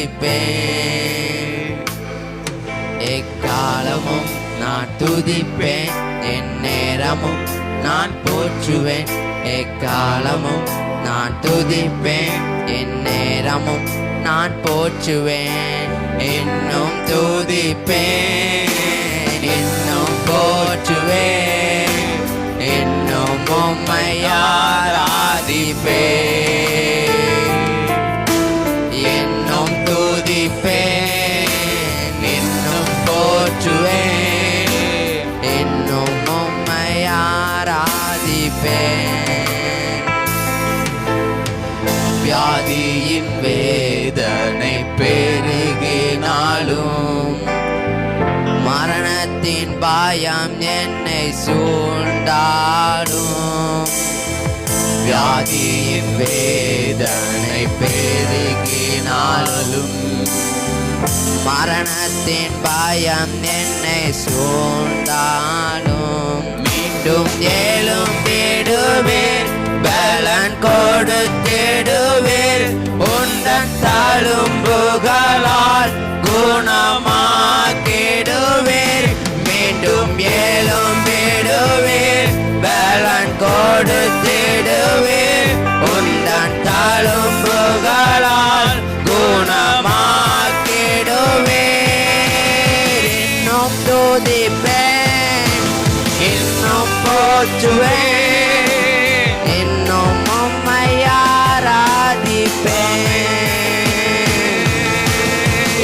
ஆராதிப்பேன். எக்காலமும் நான் துதிப்பேன், என் நேரமும் நான் போற்றுவேன். எக்காலமும் நான் துதிப்பேன், என் நேரமும் நான் போற்றுவேன். இன்னும் துதிப்பேன், இன்னும் போற்றுவேன், இன்னும் உம்மை ஆராதிப்பேன். இன்னும் துதிப்பேன், இன்னும் போற்றுவேன், இன்னும் உம்மை ஆராதிப்பேன். வியாதியின் வேதனை பெருகினாலும், மரணத்தின் பயம் என்னை சூழ்ந்தாலும், வியாதியின் வேதனை பெருகினாலும், மரணத்தின் பயம் என்னை சூழ்ந்தாலும், மீண்டும் எழும்பிடுவேன், பலன் கொடுத்திடுவேன். உந்தன் தழும்புகளால் குணமாக்கிடுவேன். மீண்டும் எழும்பிடுவேன், பலன் கொடுத்திடுவேன். உந்தன் தழும்புகளால் குணமாக்கிடுவேன். இன்னும் துதிப்பேன், இன்னும் போற்றுவேன், இன்னும் உம்மை ஆராதிப்பேன்.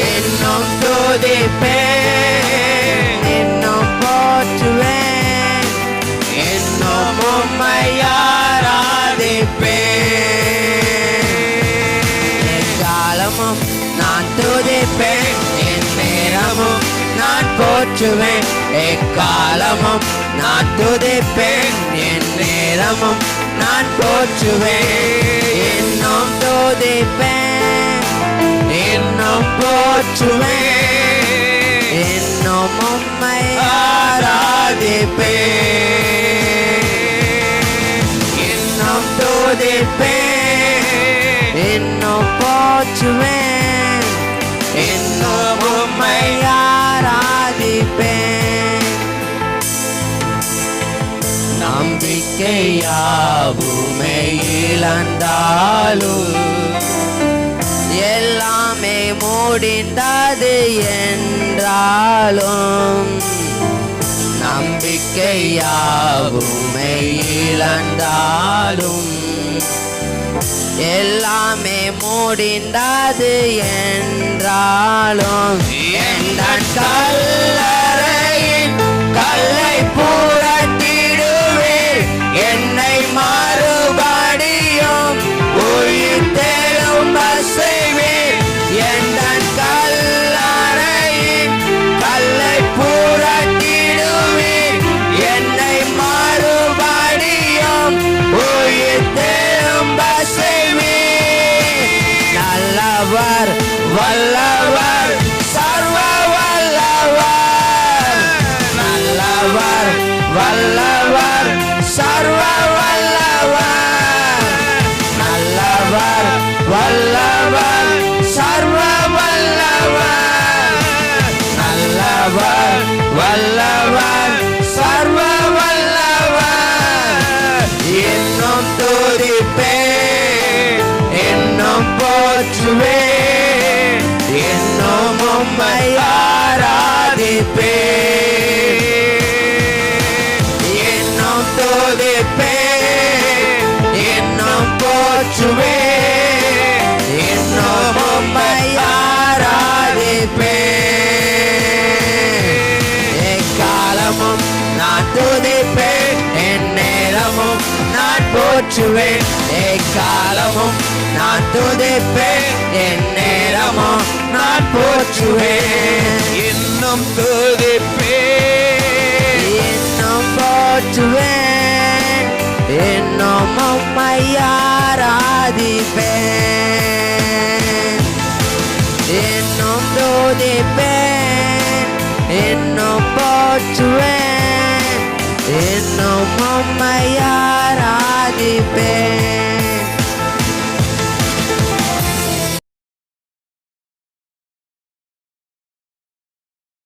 இன்னும் துதிப்பேன், இன்னும் போற்றுவேன், இன்னும் உம்மை ஆராதிப்பேன். எக்காலமும் நான் துதிப்பேன், என் நேரமும் நான் போற்றுவேன். எக்காலமும் நான் துதிப்பேன், என் நேரமும் நான் போற்றுவேன். இன்னும் துதிப்பேன், இன்னும் போற்றுவேன், இன்னும் உம்மை ஆராதிப்பேன். இன்னும் துதிப்பேன், இன்னும் போற்றுவேன், இன்னும் உம்மை ஆராதிப்பேன். நம்பிக்கையாவுமே இழந்தாலும், எல்லாமே முடிந்தது என்றாலும், நம்பிக்கையாவுமே இழந்தாலும், எல்லாமே முடிந்தது என்றாலும், எந்தன் கல்லறையின் கல்லை புரட்டிடுவேன். என்னை மறுபடியும் உயிர்த்தெழும்ப செய்வேன். எந்தன் கல்லறையின் கல்லை புரட்டிடுவேன். என்னை மறுபடியும் உயிர்த்தெழும்ப செய்வேன். நல்லவர், வல்லவர், சர்வ வல்லவர். நல்லவர், வல்லவர், சர்வ வல்லவர். நல்லவர், வல்லவர், சர்வ வல்லவர். நல்லவர், வல்லவர், சர்வ வல்லவர். இன்னும் துதிப்பேன், இன்னும் போற்றுவேன், இன்னும் உம்மை ஆராதிப்பேன். இன்னும் துதிப்பேன், இன்னும் போற்றுவேன், இன்னும் உம்மை ஆராதிப்பேன். எக்காலமும் நான் துதிப்பேன், என் நேரமும் நான் போற்றுவேன். எக்காலமும் நான் துதிப்பேன், என் நேரமும் நான் போற்றுவேன். இன்னும் துதிப்பேன், இன்னும் போற்றுவேன், இன்னும் உம்மை ஆராதிப்பேன். இன்னும் துதிப்பேன், இன்னும் போற்றுவேன், இன்னும் உம்மை ஆராதிப்பேன்.